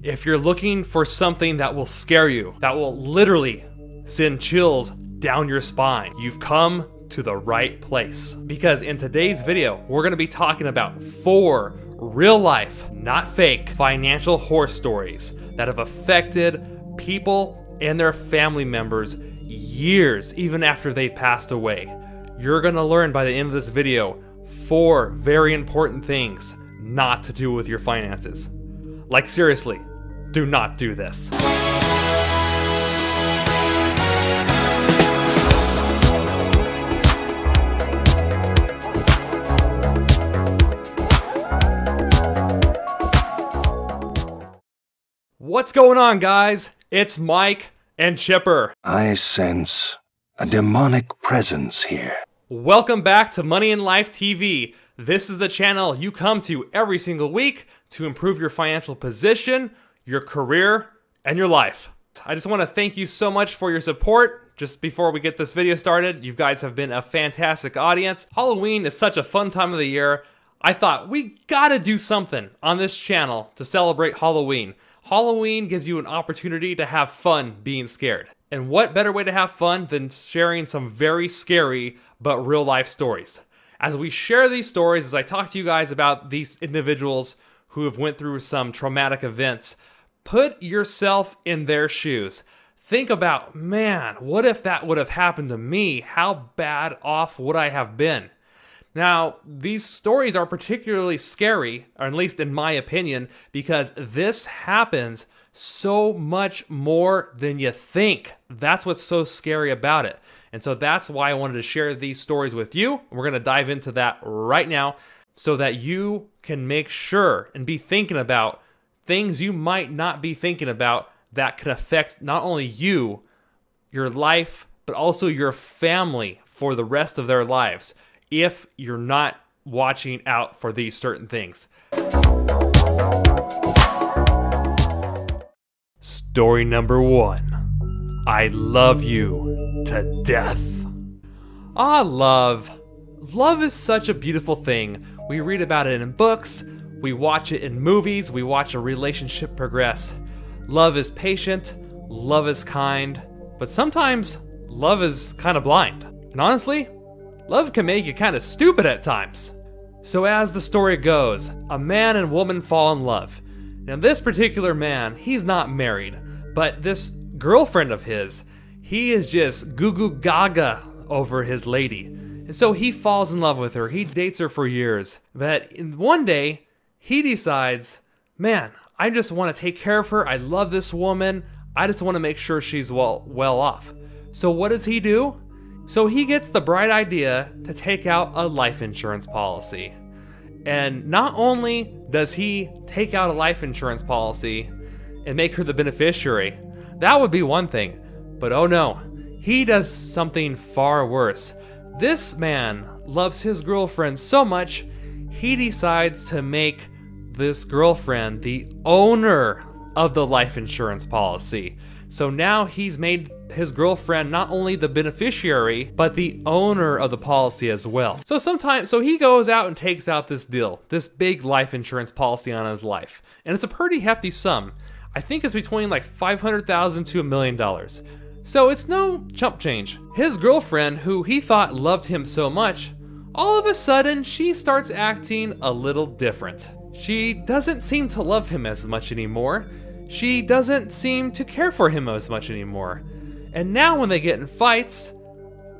If you're looking for something that will scare you, that will literally send chills down your spine, you've come to the right place. Because in today's video, we're gonna be talking about 4 real life, not fake, financial horror stories that have affected people and their family members years even after they've passed away. You're gonna learn by the end of this video 4 very important things not to do with your finances. Like seriously, do not do this. What's going on, guys? It's Mike and Chipper. I sense a demonic presence here. Welcome back to Money in Life TV. This is the channel you come to every single week to improve your financial position, your career, and your life. I just want to thank you so much for your support. Just before we get this video started, you guys have been a fantastic audience. Halloween is such a fun time of the year. I thought we gotta do something on this channel to celebrate Halloween. Halloween gives you an opportunity to have fun being scared. And what better way to have fun than sharing some very scary but real life stories? As we share these stories, as I talk to you guys about these individuals who have went through some traumatic events, put yourself in their shoes. Think about, man, what if that would have happened to me? How bad off would I have been? Now, these stories are particularly scary, or at least in my opinion, because this happens so much more than you think. That's what's so scary about it. And so that's why I wanted to share these stories with you. We're going to dive into that right now so that you can make sure and be thinking about things you might not be thinking about that could affect not only you, your life, but also your family for the rest of their lives if you're not watching out for these certain things. Story number 1. I love you to death. Love. Love is such a beautiful thing. We read about it in books, we watch it in movies, we watch a relationship progress. Love is patient, love is kind, but sometimes love is kind of blind. And honestly, love can make you kind of stupid at times. So as the story goes, a man and woman fall in love. Now this particular man, he's not married, but this girlfriend of his, he is just goo goo gaga over his lady. And so he falls in love with her, he dates her for years. But one day, he decides, man, I just want to take care of her, I love this woman, I just want to make sure she's well off. So what does he do? So he gets the bright idea to take out a life insurance policy. And not only does he take out a life insurance policy and make her the beneficiary, that would be one thing, but oh no, he does something far worse. This man loves his girlfriend so much, he decides to make this girlfriend the owner of the life insurance policy. So now he's made his girlfriend not only the beneficiary, but the owner of the policy as well. So he goes out and takes out this deal, this big life insurance policy on his life. And it's a pretty hefty sum. I think it's between like $500,000 to $1 million. So it's no chump change. His girlfriend, who he thought loved him so much, all of a sudden she starts acting a little different. She doesn't seem to love him as much anymore. She doesn't seem to care for him as much anymore. And now when they get in fights,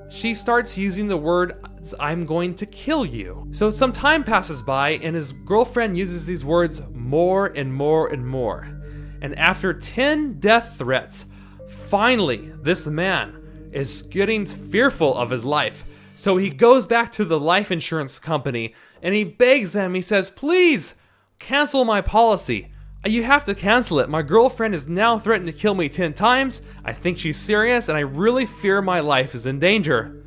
she starts using the word, I'm going to kill you. So some time passes by and his girlfriend uses these words more and more and more. And after 10 death threats, finally this man is getting fearful of his life. So he goes back to the life insurance company and he begs them, he says, please cancel my policy. You have to cancel it. My girlfriend is now threatened to kill me 10 times. I think she's serious and I really fear my life is in danger.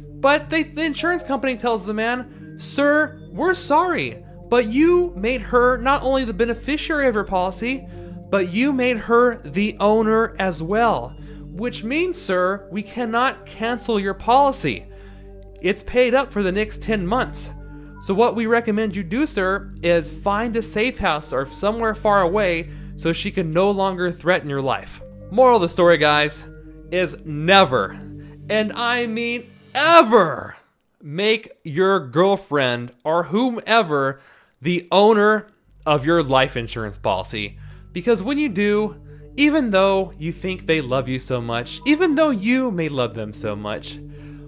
But the insurance company tells the man, sir, we're sorry, but you made her not only the beneficiary of her policy, but you made her the owner as well. Which means, sir, we cannot cancel your policy. It's paid up for the next 10 months. So what we recommend you do, sir, is find a safe house or somewhere far away so she can no longer threaten your life. Moral of the story, guys, is never, and I mean ever, make your girlfriend or whomever the owner of your life insurance policy. Because when you do, even though you think they love you so much, even though you may love them so much,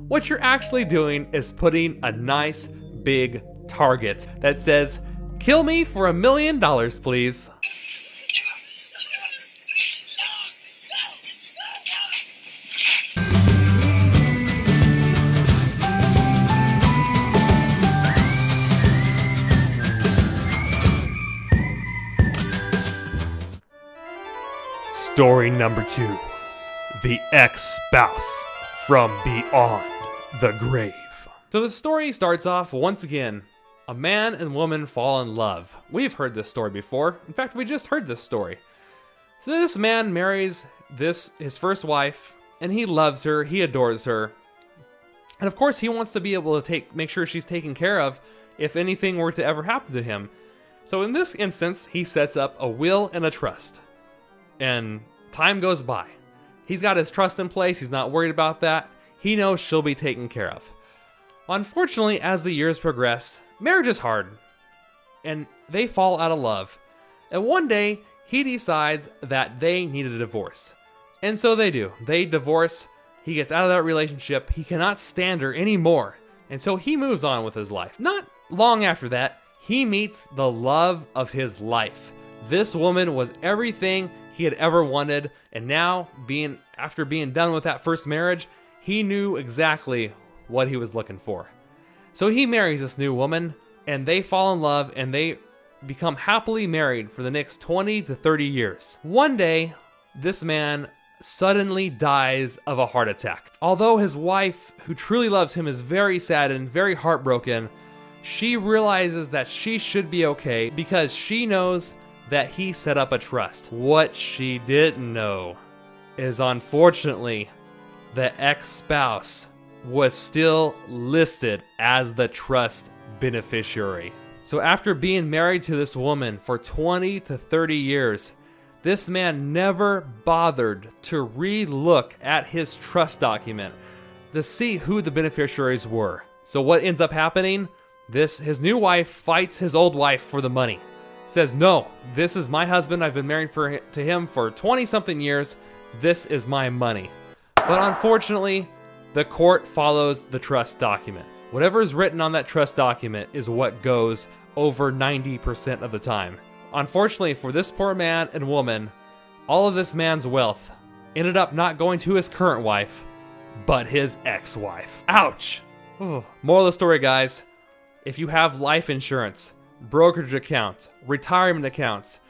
what you're actually doing is putting a nice big target that says, "Kill me for $1 million, please." Story number 2, The ExSpouse from Beyond the Grave. So the story starts off once again. A man and woman fall in love. We've heard this story before. In fact, we just heard this story. So this man marries his first wife, and he loves her, he adores her. And of course, he wants to be able to make sure she's taken care of if anything were to ever happen to him. So in this instance, he sets up a will and a trust. And time goes by. He's got his trust in place. He's not worried about that. He knows she'll be taken care of. Unfortunately, as the years progress, marriage is hard. And they fall out of love. And one day, he decides that they need a divorce. And so they do. They divorce. He gets out of that relationship. He cannot stand her anymore. And so he moves on with his life. Not long after that, he meets the love of his life. This woman was everything he had ever wanted, and now, after being done with that first marriage, he knew exactly what he was looking for. So he marries this new woman, and they fall in love, and they become happily married for the next 20 to 30 years. One day, this man suddenly dies of a heart attack. Although his wife, who truly loves him, is very sad and very heartbroken, she realizes that she should be okay because she knows that he set up a trust. What she didn't know is, unfortunately, the ex-spouse was still listed as the trust beneficiary. So after being married to this woman for 20 to 30 years, this man never bothered to re-look at his trust document to see who the beneficiaries were. So what ends up happening? His new wife fights his old wife for the money. Says, "No, this is my husband. I've been married to him for 20-something years. This is my money." But unfortunately, the court follows the trust document. Whatever is written on that trust document is what goes over 90% of the time. Unfortunately for this poor man and woman, all of this man's wealth ended up not going to his current wife, but his ex-wife. Ouch! Moral of the story, guys, if you have life insurance, brokerage accounts, retirement accounts,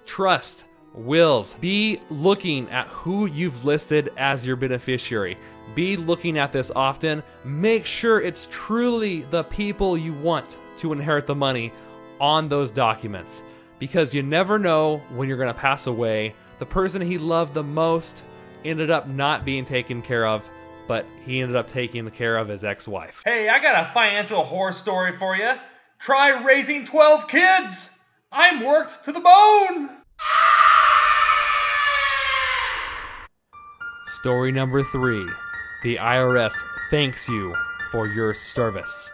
trust, wills, be looking at who you've listed as your beneficiary. Be looking at this often. Make sure it's truly the people you want to inherit the money on those documents, because you never know when you're going to pass away. The person he loved the most ended up not being taken care of, but he ended up taking care of his ex-wife. Hey, I got a financial horror story for you. Try raising 12 kids. I'm worked to the bone. Story number 3. The IRS thanks you for your service.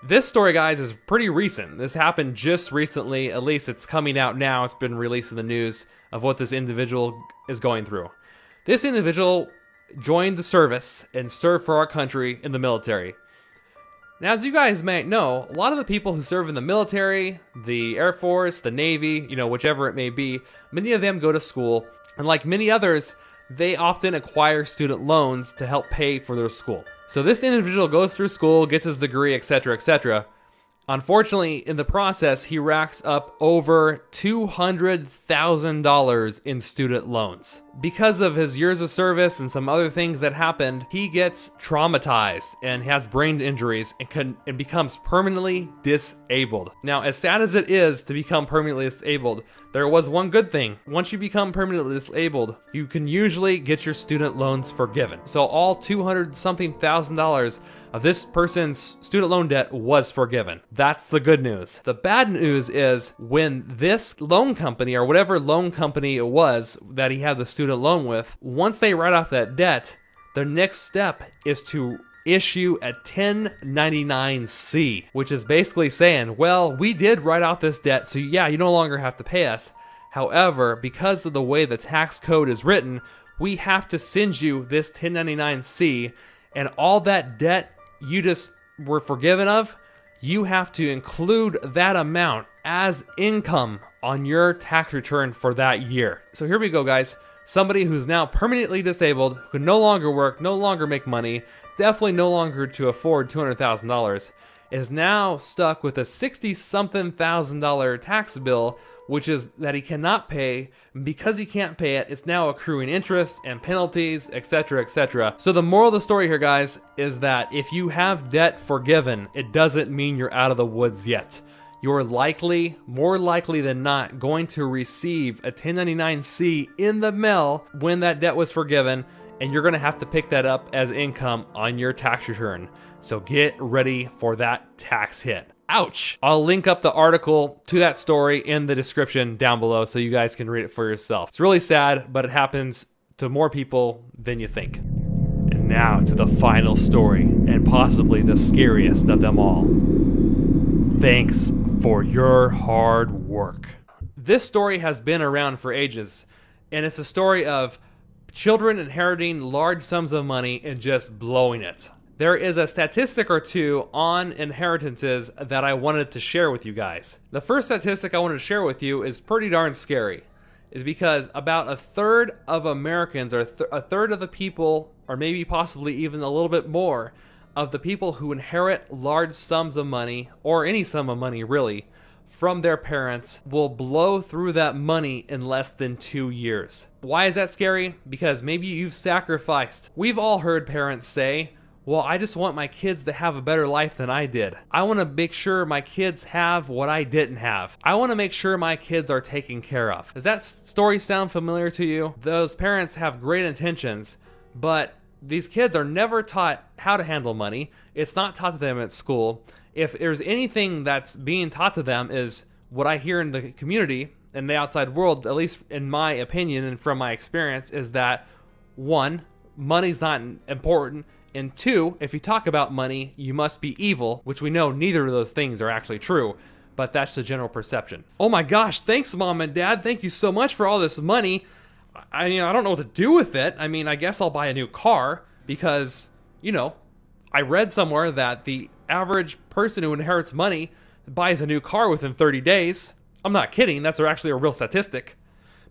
This story, guys, is pretty recent. This happened just recently. At least it's coming out now. It's been released in the news of what this individual is going through. This individual joined the service and served for our country in the military. Now, as you guys might know, a lot of the people who serve in the military, the Air Force, the Navy, whichever it may be, many of them go to school, and like many others, they often acquire student loans to help pay for their school. So this individual goes through school, gets his degree, etc., etc. Unfortunately, in the process, he racks up over $200,000 in student loans. because of his years of service and some other things that happened, he gets traumatized and has brain injuries and becomes permanently disabled. Now, as sad as it is to become permanently disabled, there was one good thing. Once you become permanently disabled, you can usually get your student loans forgiven. So all $200-something thousand of this person's student loan debt was forgiven. That's the good news. The bad news is when this loan company, or whatever loan company it was that he had the student loan with, once they write off that debt, their next step is to issue a 1099-C, which is basically saying, well, we did write off this debt, so yeah, you no longer have to pay us. However, because of the way the tax code is written, we have to send you this 1099-C, and all that debt you just were forgiven of, you have to include that amount as income on your tax return for that year. So here we go, guys. Somebody who's now permanently disabled, who can no longer work, no longer make money, definitely no longer to afford $200,000, is now stuck with a $60-something thousand tax bill, which is that he cannot pay. Because he can't pay it, it's now accruing interest and penalties, etc., etc. So the moral of the story here, guys, is that if you have debt forgiven, it doesn't mean you're out of the woods yet. You're likely, more likely than not, going to receive a 1099-C in the mail when that debt was forgiven, and you're gonna have to pick that up as income on your tax return. So get ready for that tax hit. Ouch! I'll link up the article to that story in the description down below so you guys can read it for yourself. It's really sad, but it happens to more people than you think. And now to the final story, and possibly the scariest of them all. Thanks for your hard work. This story has been around for ages, and it's a story of children inheriting large sums of money and just blowing it. There is a statistic or two on inheritances that I wanted to share with you guys. The first statistic I wanted to share with you is pretty darn scary. Is because about a third of Americans, or a third of the people, or maybe possibly even a little bit more, of the people who inherit large sums of money, or any sum of money really, from their parents will blow through that money in less than 2 years. Why is that scary? Because maybe you've sacrificed. We've all heard parents say, well, I just want my kids to have a better life than I did. I want to make sure my kids have what I didn't have. I want to make sure my kids are taken care of. Does that story sound familiar to you? Those parents have great intentions, but these kids are never taught how to handle money. It's not taught to them at school. If there's anything that's being taught to them, is what I hear in the community and the outside world, at least in my opinion and from my experience, is that 1, money's not important, and 2, if you talk about money, you must be evil, which we know neither of those things are actually true, but that's the general perception. Oh my gosh, thanks Mom and Dad, thank you so much for all this money. I don't know what to do with it. I mean, I guess I'll buy a new car because, I read somewhere that the average person who inherits money buys a new car within 30 days. I'm not kidding, that's actually a real statistic.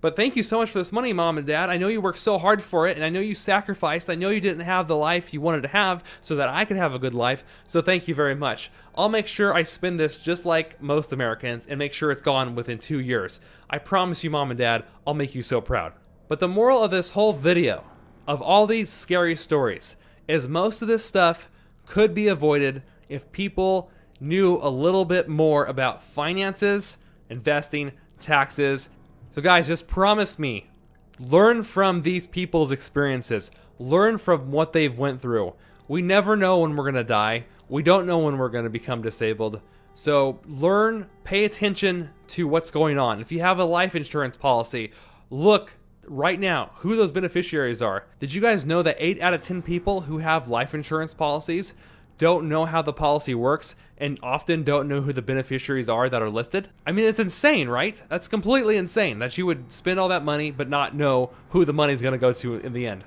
But thank you so much for this money, Mom and Dad. I know you worked so hard for it, and I know you sacrificed. I know you didn't have the life you wanted to have so that I could have a good life, so thank you very much. I'll make sure I spend this just like most Americans and make sure it's gone within 2 years. I promise you, Mom and Dad, I'll make you so proud. But the moral of this whole video, of all these scary stories, is most of this stuff could be avoided if people knew a little bit more about finances, investing, taxes. So guys, just promise me, learn from these people's experiences. Learn from what they've went through. We never know when we're gonna die. We don't know when we're gonna become disabled. So learn, pay attention to what's going on. If you have a life insurance policy, look right now who those beneficiaries are. Did you guys know that 8 out of 10 people who have life insurance policies don't know how the policy works and often don't know who the beneficiaries are that are listed? I mean, it's insane, right? That's completely insane that you would spend all that money but not know who the money's gonna go to in the end.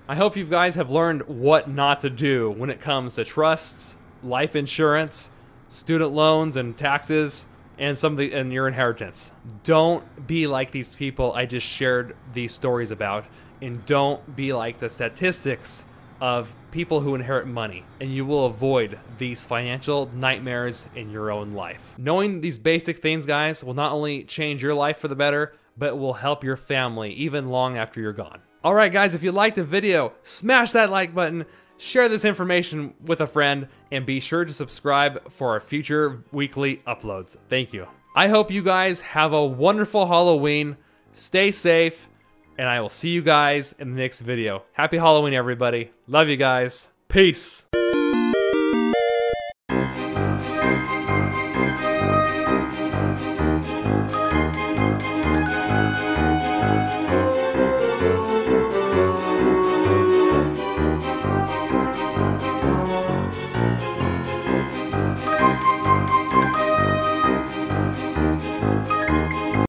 I hope you guys have learned what not to do when it comes to trusts, life insurance, student loans and taxes, and and your inheritance. Don't be like these people I just shared these stories about, and don't be like the statistics of people who inherit money, and you will avoid these financial nightmares in your own life. Knowing these basic things, guys, will not only change your life for the better, but will help your family even long after you're gone. All right, guys, if you liked the video, smash that like button, share this information with a friend, and be sure to subscribe for our future weekly uploads. Thank you. I hope you guys have a wonderful Halloween. Stay safe, and I will see you guys in the next video. Happy Halloween, everybody. Love you guys. Peace.